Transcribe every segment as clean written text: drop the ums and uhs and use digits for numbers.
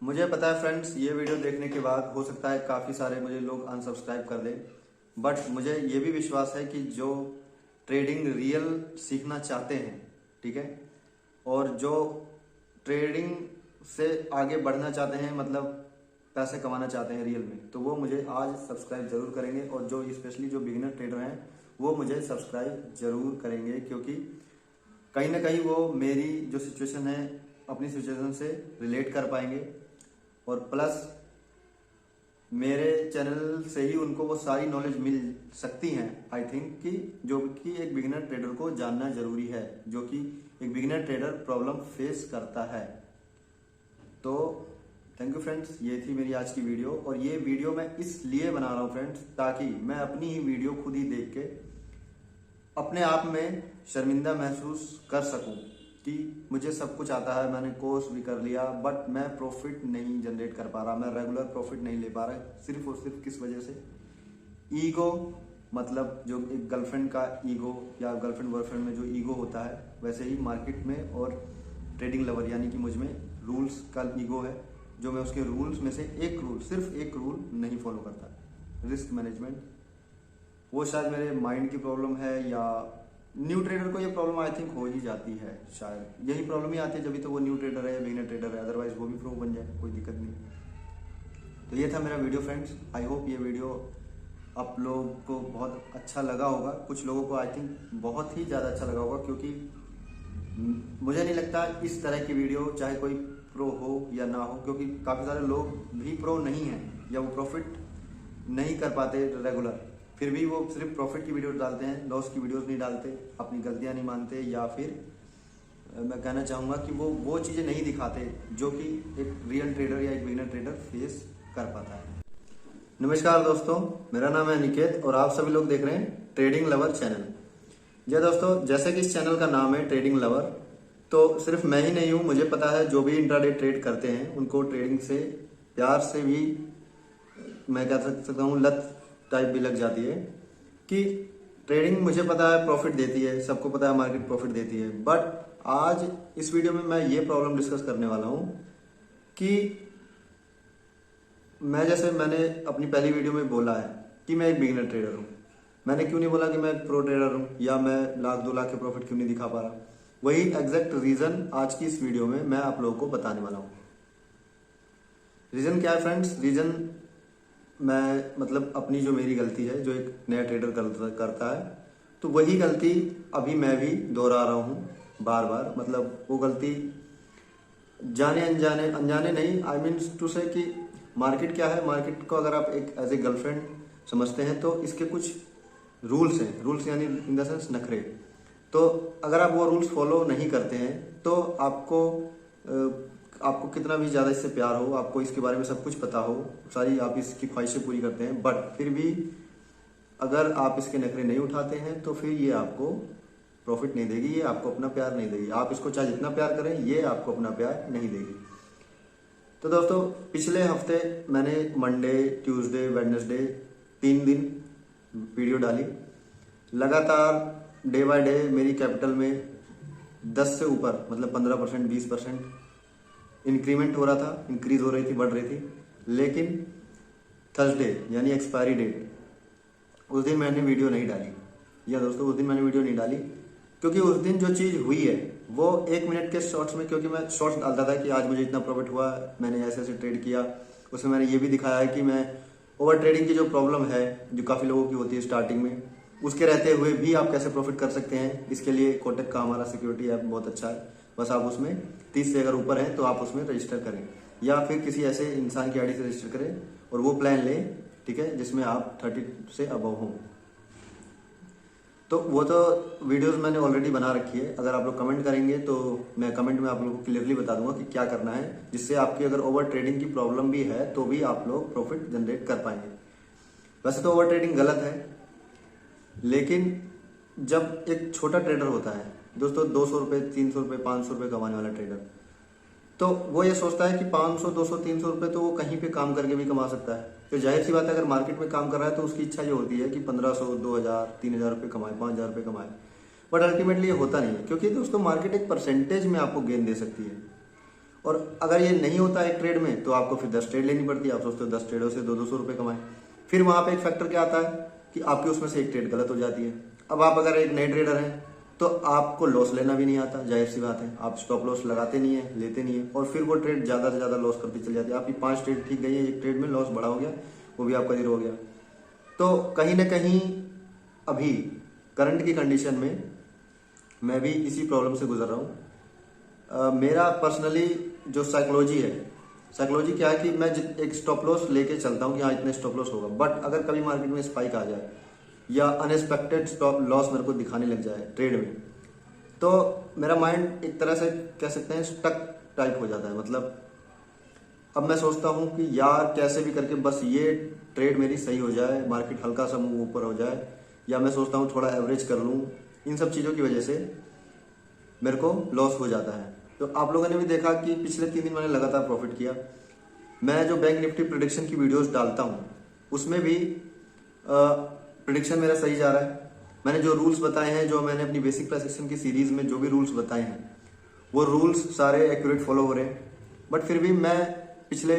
मुझे पता है फ्रेंड्स, ये वीडियो देखने के बाद हो सकता है काफ़ी सारे मुझे लोग अनसब्सक्राइब कर दें, बट मुझे ये भी विश्वास है कि जो ट्रेडिंग रियल सीखना चाहते हैं, ठीक है, और जो ट्रेडिंग से आगे बढ़ना चाहते हैं, मतलब पैसे कमाना चाहते हैं रियल में, तो वो मुझे आज सब्सक्राइब जरूर करेंगे। और जो स्पेशली जो बिगिनर ट्रेडर हैं वो मुझे सब्सक्राइब जरूर करेंगे, क्योंकि कहीं ना कहीं वो मेरी जो सिचुएशन है अपनी सिचुएशन से रिलेट कर पाएंगे, और प्लस मेरे चैनल से ही उनको वो सारी नॉलेज मिल सकती हैं। आई थिंक कि जो कि एक बिगिनर ट्रेडर को जानना जरूरी है, जो कि एक बिगिनर ट्रेडर प्रॉब्लम फेस करता है। तो थैंक यू फ्रेंड्स, ये थी मेरी आज की वीडियो। और ये वीडियो मैं इसलिए बना रहा हूँ फ्रेंड्स, ताकि मैं अपनी ही वीडियो खुद ही देख के अपने आप में शर्मिंदा महसूस कर सकूं कि मुझे सब कुछ आता है, मैंने कोर्स भी कर लिया, बट मैं प्रॉफिट नहीं जनरेट कर पा रहा, मैं रेगुलर प्रॉफिट नहीं ले पा रहा। सिर्फ और सिर्फ किस वजह से? ईगो, मतलब जो एक गर्लफ्रेंड का ईगो या गर्लफ्रेंड बॉयफ्रेंड में जो ईगो होता है, वैसे ही मार्केट में और ट्रेडिंग लवर यानी कि मुझ में रूल्स का ईगो है, जो मैं उसके रूल्स में से एक रूल, सिर्फ एक रूल नहीं फॉलो करता, रिस्क मैनेजमेंट। वो शायद मेरे माइंड की प्रॉब्लम है, या न्यू ट्रेडर को ये प्रॉब्लम आई थिंक हो ही जाती है, शायद यही प्रॉब्लम ही आती है, जब तो वो न्यू ट्रेडर है या बिगिनर ट्रेडर है, अदरवाइज वो भी प्रो बन जाए, कोई दिक्कत नहीं। तो ये था मेरा वीडियो फ्रेंड्स। आई होप ये वीडियो आप लोग को बहुत अच्छा लगा होगा। कुछ लोगों को आई थिंक बहुत ही ज़्यादा अच्छा लगा होगा, क्योंकि मुझे नहीं लगता इस तरह की वीडियो चाहे कोई प्रो हो या ना हो, क्योंकि काफ़ी सारे लोग भी प्रो नहीं हैं या वो प्रॉफिट नहीं कर पाते रेगुलर, फिर भी वो सिर्फ प्रॉफिट की वीडियो डालते हैं, लॉस की वीडियोस नहीं डालते, अपनी गलतियां नहीं मानते, या फिर मैं कहना चाहूँगा कि वो चीज़ें नहीं दिखाते जो कि एक रियल ट्रेडर या एक बिगिनर ट्रेडर फेस कर पाता है। नमस्कार दोस्तों, मेरा नाम है निकेत और आप सभी लोग देख रहे हैं ट्रेडिंग लवर चैनल। जी दोस्तों, जैसे कि इस चैनल का नाम है ट्रेडिंग लवर, तो सिर्फ मैं ही नहीं हूँ, मुझे पता है जो भी इंट्राडे ट्रेड करते हैं उनको ट्रेडिंग से प्यार से भी मैं कह सकता हूँ लत टाइप भी लग जाती है कि ट्रेडिंग मुझे पता है प्रॉफिट देती है, सबको पता है मार्केट प्रॉफिट देती है, बट आज इस वीडियो में मैं ये प्रॉब्लम डिस्कस करने वाला हूं कि मैंने अपनी पहली वीडियो में बोला है कि मैं एक बिगिनर ट्रेडर हूं। मैंने क्यों नहीं बोला कि मैं प्रो ट्रेडर हूं, या मैं लाख 2 लाख के प्रॉफिट क्यों नहीं दिखा पा रहा? वही एग्जैक्ट रीजन आज की इस वीडियो में मैं आप लोगों को बताने वाला हूं। रीजन क्या है फ्रेंड्स? रीजन मैं मतलब अपनी जो मेरी गलती है, जो एक नया ट्रेडर करता है, तो वही गलती अभी मैं भी दोहरा रहा हूँ बार बार। मतलब वो गलती जाने अनजाने नहीं, आई मीन टू से कि मार्केट क्या है, मार्केट को अगर आप एक एज ए गर्लफ्रेंड समझते हैं तो इसके कुछ रूल्स हैं, रूल्स यानी इन द सेंस नखरे। तो अगर आप वो रूल्स फॉलो नहीं करते हैं तो आपको कितना भी ज़्यादा इससे प्यार हो, आपको इसके बारे में सब कुछ पता हो, सारी आप इसकी ख्वाहिशें पूरी करते हैं, बट फिर भी अगर आप इसके नखरे नहीं उठाते हैं तो फिर ये आपको प्रॉफिट नहीं देगी, ये आपको अपना प्यार नहीं देगी। आप इसको चाहे जितना प्यार करें, ये आपको अपना प्यार नहीं देगी। तो दोस्तों, पिछले हफ्ते मैंने मंडे, ट्यूसडे, वेडनेसडे 3 दिन वीडियो डाली लगातार। डे बाय डे मेरी कैपिटल में 10 से ऊपर, मतलब 15%, 20% इंक्रीमेंट हो रहा था, इंक्रीज हो रही थी, बढ़ रही थी। लेकिन थर्सडे यानी एक्सपायरी डेट, उस दिन मैंने वीडियो नहीं डाली। या दोस्तों, उस दिन मैंने वीडियो नहीं डाली क्योंकि उस दिन जो चीज़ हुई है वो 1 मिनट के शॉर्ट्स में, क्योंकि मैं शॉर्ट्स डालता था कि आज मुझे इतना प्रॉफिट हुआ, मैंने ऐसे ऐसे ट्रेड किया, उसमें मैंने ये भी दिखाया है कि मैं ओवर ट्रेडिंग की जो प्रॉब्लम है, जो काफ़ी लोगों की होती है स्टार्टिंग में, उसके रहते हुए भी आप कैसे प्रॉफिट कर सकते हैं। इसके लिए कोटक का हमारा सिक्योरिटी ऐप बहुत अच्छा है, बस आप उसमें 30 से अगर ऊपर हैं तो आप उसमें रजिस्टर करें, या फिर किसी ऐसे इंसान की आईडी से रजिस्टर करें और वो प्लान लें, ठीक है, जिसमें आप 30 से अबव हों। तो वो तो वीडियोस मैंने ऑलरेडी बना रखी है, अगर आप लोग कमेंट करेंगे तो मैं कमेंट में आप लोगों को क्लियरली बता दूंगा कि क्या करना है, जिससे आपकी अगर ओवर ट्रेडिंग की प्रॉब्लम भी है तो भी आप लोग प्रॉफिट जनरेट कर पाएंगे। वैसे तो ओवर ट्रेडिंग गलत है, लेकिन जब एक छोटा ट्रेडर होता है दोस्तों, 200 रुपये, 300 रुपये, 500 रुपये कमाने वाला ट्रेडर, तो वो ये सोचता है कि 500, 200, 300 रुपये तो वो कहीं पे काम करके भी कमा सकता है। तो जाहिर सी बात है, अगर मार्केट में काम कर रहा है तो उसकी इच्छा ये होती है कि 1500, 2000, 3000 रुपये कमाए, 5000 रुपये कमाए, बट अल्टीमेटली ये होता नहीं है, क्योंकि दोस्तों मार्केट एक परसेंटेज में आपको गेन दे सकती है। और अगर ये नहीं होता एक ट्रेड में तो आपको फिर 10 ट्रेड लेनी पड़ती है। आप सोचते हो 10 ट्रेडों से 200 रुपए कमाएं। फिर वहां पे एक फैक्टर क्या आता है कि आपकी उसमें से एक ट्रेड गलत हो जाती है। अब आप अगर एक नए ट्रेडर हैं तो आपको लॉस लेना भी नहीं आता, जाहिर सी बात है। आप स्टॉप लॉस लगाते नहीं है, लेते नहीं है, और फिर वो ट्रेड ज्यादा से ज्यादा लॉस करती चल जाती है। आपकी 5 ट्रेड ठीक गई है, एक ट्रेड में लॉस बड़ा हो गया, वो भी आपका 0 हो गया। तो कहीं ना कहीं अभी करंट की कंडीशन में मैं भी इसी प्रॉब्लम से गुजर रहा हूँ। मेरा पर्सनली जो साइकोलॉजी क्या है कि मैं एक स्टॉप लॉस लेके चलता हूँ कि हाँ इतने स्टॉप लॉस होगा, बट अगर कभी मार्केट में स्पाइक आ जाए या अनएक्सपेक्टेड स्टॉप लॉस मेरे को दिखाने लग जाए ट्रेड में, तो मेरा माइंड एक तरह से कह सकते हैं स्टक टाइप हो जाता है। मतलब अब मैं सोचता हूँ कि यार कैसे भी करके बस ये ट्रेड मेरी सही हो जाए, मार्केट हल्का सा मूव ऊपर हो जाए, या मैं सोचता हूँ थोड़ा एवरेज कर लूँ। इन सब चीज़ों की वजह से मेरे को लॉस हो जाता है। तो आप लोगों ने भी देखा कि पिछले 3 दिन मैंने लगातार प्रॉफिट किया। मैं जो बैंक निफ्टी प्रेडिक्शन की वीडियोस डालता हूँ उसमें भी प्रेडिक्शन मेरा सही जा रहा है। मैंने जो रूल्स बताए हैं, जो मैंने अपनी बेसिक प्राइस एक्शन की सीरीज में जो भी रूल्स बताए हैं, वो रूल्स सारे एक्यूरेट फॉलो हो रहे हैं। बट फिर भी मैं पिछले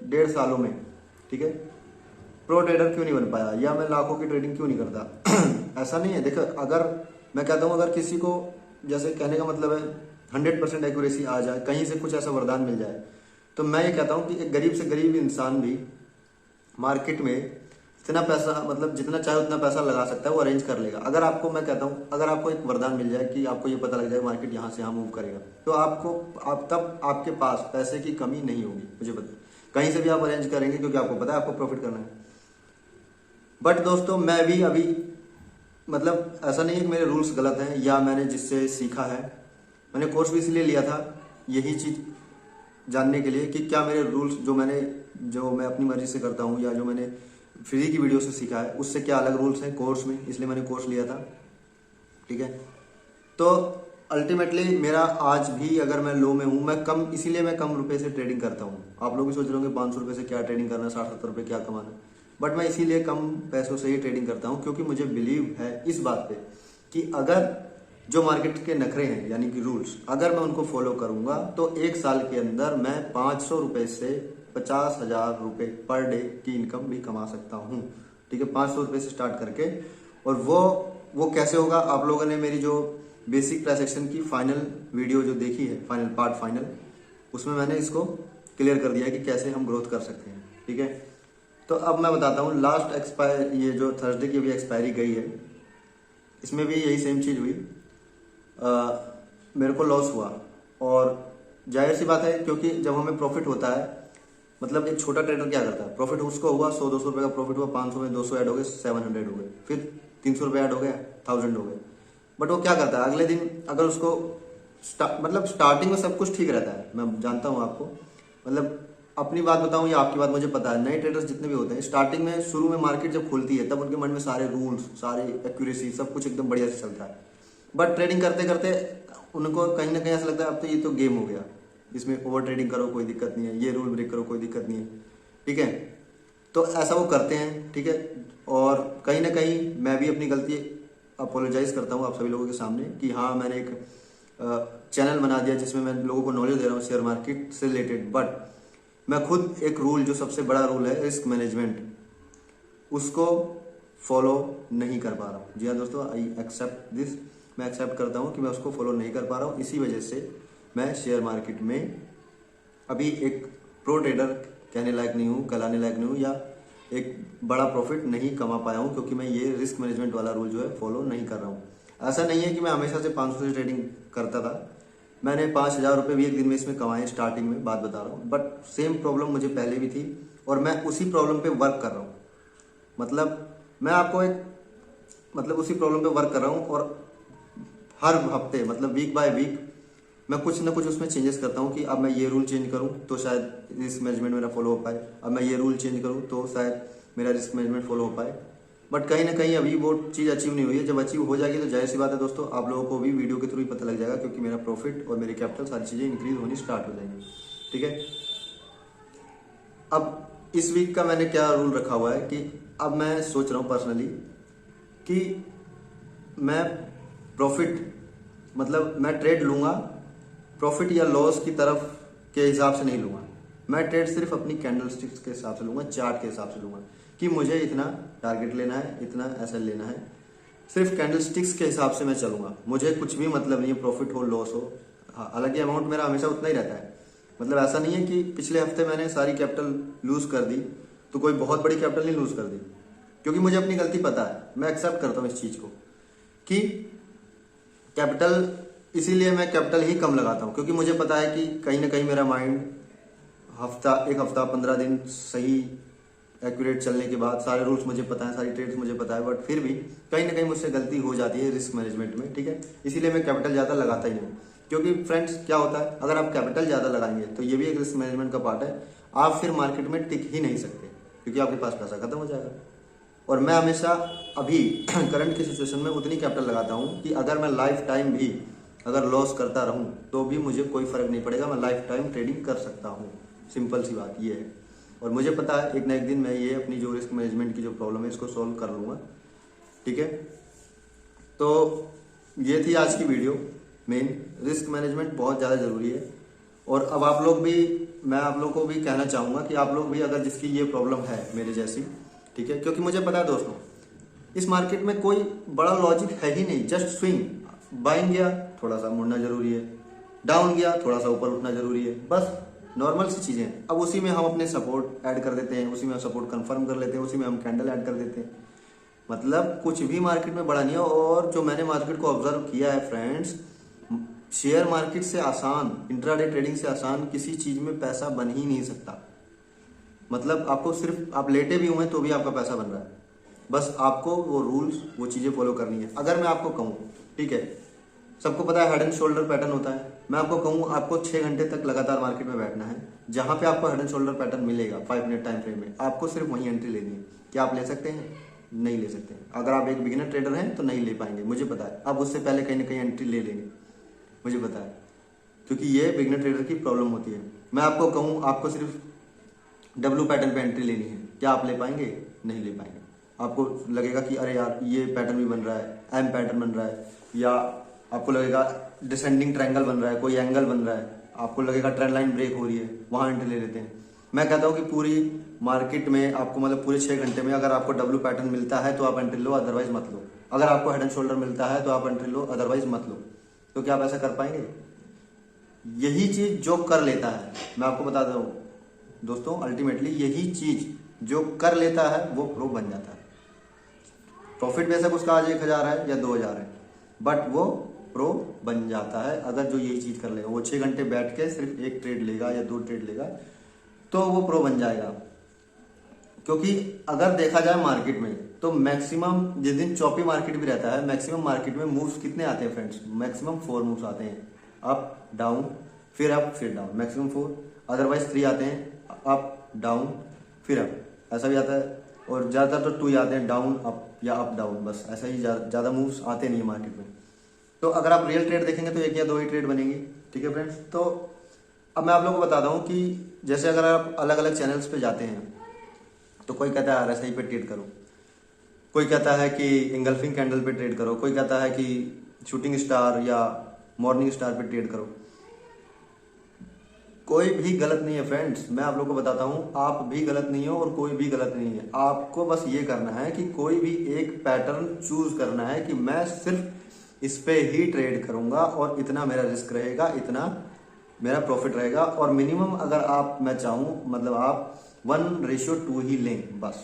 1.5 सालों में, ठीक है, प्रो ट्रेडर क्यों नहीं बन पाया, या मैं लाखों की ट्रेडिंग क्यों नहीं करता। ऐसा नहीं है। देखो, अगर मैं कहता हूँ अगर किसी को, जैसे कहने का मतलब है 100% एक्यूरेसी आ जाए, कहीं से कुछ ऐसा वरदान मिल जाए, तो मैं ये कहता हूँ कि एक गरीब से गरीब इंसान भी मार्केट में इतना पैसा, मतलब जितना चाहे उतना पैसा लगा सकता है, वो अरेंज कर लेगा। अगर आपको, मैं कहता हूँ अगर आपको एक वरदान मिल जाए कि आपको ये पता लग जाए मार्केट यहाँ से यहाँ मूव करेगा, तो तब आपके पास पैसे की कमी नहीं होगी। मुझे पता, कहीं से भी आप अरेंज करेंगे क्योंकि आपको पता है आपको प्रॉफिट करना है। बट दोस्तों, मैं भी अभी, मतलब ऐसा नहीं है कि मेरे रूल्स गलत हैं या मैंने जिससे सीखा है। मैंने कोर्स भी इसलिए लिया था यही चीज जानने के लिए कि क्या मेरे रूल्स जो मैं अपनी मर्जी से करता हूँ या जो मैंने फ्री की वीडियो से सीखा है उससे क्या अलग रूल्स हैं कोर्स में, इसलिए मैंने कोर्स लिया था। ठीक है, तो अल्टीमेटली मेरा आज भी अगर मैं लो में हूँ, इसीलिए मैं कम रुपए से ट्रेडिंग करता हूँ। आप लोग भी सोच रहे होंगे 500 रुपए से क्या ट्रेडिंग करना, 60-70 रुपए क्या कमाना, बट मैं इसीलिए कम पैसों से ही ट्रेडिंग करता हूँ क्योंकि मुझे बिलीव है इस बात पे कि अगर जो मार्केट के नखरे हैं यानी कि रूल्स, अगर मैं उनको फॉलो करूंगा तो 1 साल के अंदर मैं 500 रुपए से 50,000 रुपए पर डे की इनकम भी कमा सकता हूँ। ठीक है, 500 रुपए से स्टार्ट करके। और वो कैसे होगा, आप लोगों ने मेरी जो बेसिक प्राइस एक्शन की फाइनल वीडियो जो देखी है, फाइनल, उसमें मैंने इसको क्लियर कर दिया है कि कैसे हम ग्रोथ कर सकते हैं। ठीक है, तो अब मैं बताता हूँ लास्ट एक्सपायर, ये जो थर्सडे की भी एक्सपायरी गई है, इसमें भी यही सेम चीज हुई। मेरे को लॉस हुआ, और जाहिर सी बात है क्योंकि जब हमें प्रॉफिट होता है, मतलब एक छोटा ट्रेडर क्या करता है, प्रॉफिट उसको हुआ 100-200 रुपए का प्रॉफिट हुआ, 500 में 200 ऐड हो गए, 700 हो गए, फिर 300 रुपए ऐड हो गए, 1000 हो गए। बट वो क्या करता है, अगले दिन अगर उसको मतलब स्टार्टिंग में सब कुछ ठीक रहता है, मैं जानता हूँ आपको, मतलब अपनी बात बताऊं या आपकी बात मुझे पता है, नए ट्रेडर्स जितने भी होते हैं स्टार्टिंग में, शुरू में मार्केट जब खुलती है तब उनके मन में सारे रूल्स, सारी एक्यूरेसी, सब कुछ एकदम बढ़िया से चलता है। बट ट्रेडिंग करते करते उनको कहीं ना कहीं ऐसा लगता है अब तो ये तो गेम हो गया, इसमें ओवर ट्रेडिंग करो कोई दिक्कत नहीं है, ये रूल ब्रेक करो कोई दिक्कत नहीं है। ठीक है, तो ऐसा वो करते हैं। ठीक है, और कहीं ना कहीं मैं भी अपनी गलती अपोलोजाइज करता हूँ आप सभी लोगों के सामने कि हाँ मैंने एक चैनल बना दिया जिसमें मैं लोगों को नॉलेज दे रहा हूँ शेयर मार्केट से रिलेटेड, बट मैं खुद एक रूल, जो सबसे बड़ा रूल है रिस्क मैनेजमेंट, उसको फॉलो नहीं कर पा रहा हूँ। जी हाँ दोस्तों, आई एक्सेप्ट दिस, मैं एक्सेप्ट करता हूँ कि मैं उसको फॉलो नहीं कर पा रहा हूँ। इसी वजह से मैं शेयर मार्केट में अभी एक प्रो ट्रेडर कहने लायक नहीं हूँ, कहलाने लायक नहीं हूँ, या एक बड़ा प्रॉफिट नहीं कमा पाया हूँ क्योंकि मैं ये रिस्क मैनेजमेंट वाला रूल जो है फॉलो नहीं कर रहा हूँ। ऐसा नहीं है कि मैं हमेशा से 500 से ट्रेडिंग करता था, मैंने 5,000 रुपये भी एक दिन में इसमें कमाए स्टार्टिंग में, बात बता रहा हूँ। बट सेम प्रॉब्लम मुझे पहले भी थी और मैं उसी प्रॉब्लम पे वर्क कर रहा हूँ। मतलब मैं आपको उसी प्रॉब्लम पे वर्क कर रहा हूँ, और हर हफ्ते, मतलब वीक बाय वीक मैं कुछ ना कुछ उसमें चेंजेस करता हूँ कि अब मैं ये रूल चेंज करूँ तो शायद रिस्क मैनेजमेंट मेरा फॉलो हो पाए, अब मैं ये रूल चेंज करूँ तो शायद मेरा रिस्क मैनेजमेंट फॉलो हो पाए। बट कहीं ना कहीं अभी वो चीज़ अचीव नहीं हुई है। जब अचीव हो जाएगी तो जाहिर सी बात है दोस्तों, आप लोगों को भी वीडियो के थ्रू ही पता लग जाएगा क्योंकि मेरा प्रॉफिट और मेरी कैपिटल सारी चीज़ें इंक्रीज होनी स्टार्ट हो जाएंगी। ठीक है, अब इस वीक का मैंने क्या रूल रखा हुआ है कि अब मैं सोच रहा हूँ पर्सनली कि मैं प्रॉफिट, मतलब मैं ट्रेड लूंगा, प्रॉफिट या लॉस की तरफ के हिसाब से नहीं लूंगा, मैं ट्रेड सिर्फ अपनी कैंडल स्टिक्स के हिसाब से लूंगा, चार्ट के हिसाब से लूंगा कि मुझे इतना टारगेट लेना है, इतना एसएल लेना है। सिर्फ कैंडल स्टिक्स के हिसाब से मैं चलूंगा, मुझे कुछ भी मतलब नहीं है प्रॉफिट हो लॉस हो। हालांकि अमाउंट मेरा हमेशा उतना ही रहता है, मतलब ऐसा नहीं है कि पिछले हफ्ते मैंने सारी कैपिटल लूज कर दी तो कोई बहुत बड़ी कैपिटल नहीं लूज कर दी, क्योंकि मुझे अपनी गलती पता है, मैं एक्सेप्ट करता हूँ इस चीज को कि कैपिटल, इसीलिए मैं कैपिटल ही कम लगाता हूँ, क्योंकि मुझे पता है कि कहीं ना कहीं मेरा माइंड एक हफ्ता 15 दिन सही एक्यूरेट चलने के बाद सारे रूल्स मुझे पता है, सारी ट्रेड्स मुझे पता है, बट फिर भी कहीं ना कहीं मुझसे गलती हो जाती है रिस्क मैनेजमेंट में, ठीक है। इसीलिए मैं कैपिटल ज़्यादा लगाता ही नहीं, क्योंकि फ्रेंड्स क्या होता है, अगर आप कैपिटल ज़्यादा लगाएंगे तो ये भी एक रिस्क मैनेजमेंट का पार्ट है, आप फिर मार्केट में टिक ही नहीं सकते, क्योंकि आपके पास पैसा खत्म हो जाएगा। और मैं हमेशा अभी करंट की सिचुएशन में उतनी कैपिटल लगाता हूँ कि अगर मैं लाइफ टाइम भी अगर लॉस करता रहूँ तो भी मुझे कोई फर्क नहीं पड़ेगा, मैं लाइफ टाइम ट्रेडिंग कर सकता हूँ। सिंपल सी बात ये है, और मुझे पता है एक ना एक दिन मैं ये अपनी जो रिस्क मैनेजमेंट की जो प्रॉब्लम है इसको सॉल्व कर लूँगा, ठीक है। तो ये थी आज की वीडियो। मेन रिस्क मैनेजमेंट बहुत ज़्यादा ज़रूरी है, और अब आप लोग भी, मैं आप लोग को भी कहना चाहूँगा कि आप लोग भी अगर जिसकी ये प्रॉब्लम है मेरे जैसी, ठीक है, क्योंकि मुझे पता है दोस्तों इस मार्केट में कोई बड़ा लॉजिक है ही नहीं, जस्ट स्विंग, बाइंग गया थोड़ा सा मुड़ना जरूरी है, डाउन गया थोड़ा सा ऊपर उठना जरूरी है, बस नॉर्मल सी चीजें। अब उसी में हम अपने सपोर्ट ऐड कर देते हैं, उसी में हम सपोर्ट कंफर्म कर लेते हैं, उसी में हम कैंडल ऐड कर देते हैं, मतलब कुछ भी मार्केट में बड़ा नहीं है। और जो मैंने मार्केट को ऑब्जर्व किया है फ्रेंड्स, शेयर मार्केट से आसान, इंट्राडे ट्रेडिंग से आसान किसी चीज में पैसा बन ही नहीं सकता। मतलब आपको सिर्फ आप लेटे भी हुए तो भी आपका पैसा बन रहा है, बस आपको वो रूल्स वो चीजें फॉलो करनी है। अगर मैं आपको कहूँ, ठीक है, सबको पता है हेड एंड शोल्डर पैटर्न होता है, मैं आपको कहूँ आपको 6 घंटे तक लगातार मार्केट में बैठना है, जहां पे आपको हेड एंड शोल्डर पैटर्न मिलेगा 5 मिनट टाइम फ्रेम में, आपको सिर्फ वहीं एंट्री लेनी है। क्या आप ले सकते हैं? नहीं ले सकते। अगर आप एक बिगिनर ट्रेडर हैं तो नहीं ले पाएंगे, मुझे पता है। आप उससे पहले कहीं ना कहीं एंट्री ले लेंगे, मुझे पता है, क्योंकि ये बिगिनर ट्रेडर की प्रॉब्लम होती है। मैं आपको कहूँ आपको सिर्फ डब्ल्यू पैटर्न पे एंट्री लेनी है, क्या आप ले पाएंगे? नहीं ले पाएंगे। आपको लगेगा कि अरे यार ये पैटर्न भी बन रहा है, एम पैटर्न बन रहा है, या आपको लगेगा डिसेंडिंग ट्रायंगल बन रहा है, कोई एंगल बन रहा है, आपको लगेगा ट्रेंड लाइन ब्रेक हो रही है, वहां एंट्री ले लेते हैं। मैं कहता हूँ कि पूरी मार्केट में आपको मतलब पूरे 6 घंटे में अगर आपको डब्ल्यू पैटर्न मिलता है तो आप एंट्री लो, अदरवाइज मत लो। अगर आपको हेड एंड शोल्डर मिलता है तो आप एंट्री लो, अदरवाइज मत लो। तो क्या आप ऐसा कर पाएंगे? यही चीज जो कर लेता है, मैं आपको बता दूं दोस्तों, अल्टीमेटली यही चीज जो कर लेता है वो प्रो बन जाता है। प्रॉफिट बेशक उसका आज 1000 है या 2000 है, बट वो प्रो बन जाता है अगर जो यही चीज कर लेगा। वो 6 घंटे बैठ के सिर्फ एक ट्रेड लेगा या 2 ट्रेड लेगा तो वो प्रो बन जाएगा। क्योंकि अगर देखा जाए मार्केट में तो मैक्सिमम जिस दिन चौपी मार्केट भी रहता है, मैक्सिमम मार्केट में मूव्स कितने आते हैं फ्रेंड्स? मैक्सिमम 4 मूव्स आते हैं, अप डाउन फिर अप फिर डाउन, मैक्सिमम 4, अदरवाइज 3 आते हैं, अप डाउन फिर अप, ऐसा भी आता है। और ज्यादातर तो 2 ही आते हैं, डाउन अप या अप डाउन, बस ऐसा ही, ज्यादा मूव्स आते नहीं है मार्केट में। तो अगर आप रियल ट्रेड देखेंगे तो 1 या 2 ही ट्रेड बनेंगी, ठीक है फ्रेंड्स। तो अब मैं आप लोगों को बताता हूँ कि जैसे अगर आप अलग अलग चैनल्स पे जाते हैं तो कोई कहता है RSI पे ट्रेड करो, कोई कहता है कि इंगल्फिंग कैंडल पे ट्रेड करो, कोई कहता है कि शूटिंग स्टार या मॉर्निंग स्टार पे ट्रेड करो। कोई भी गलत नहीं है फ्रेंड्स, मैं आप लोगों को बताता हूं, आप भी गलत नहीं हो और कोई भी गलत नहीं है। आपको बस ये करना है कि कोई भी एक पैटर्न चूज करना है कि मैं सिर्फ इस पे ही ट्रेड करूंगा और इतना मेरा रिस्क रहेगा, इतना मेरा प्रॉफिट रहेगा। और मिनिमम अगर आप, मैं चाहूं मतलब आप 1:2 ही लें बस।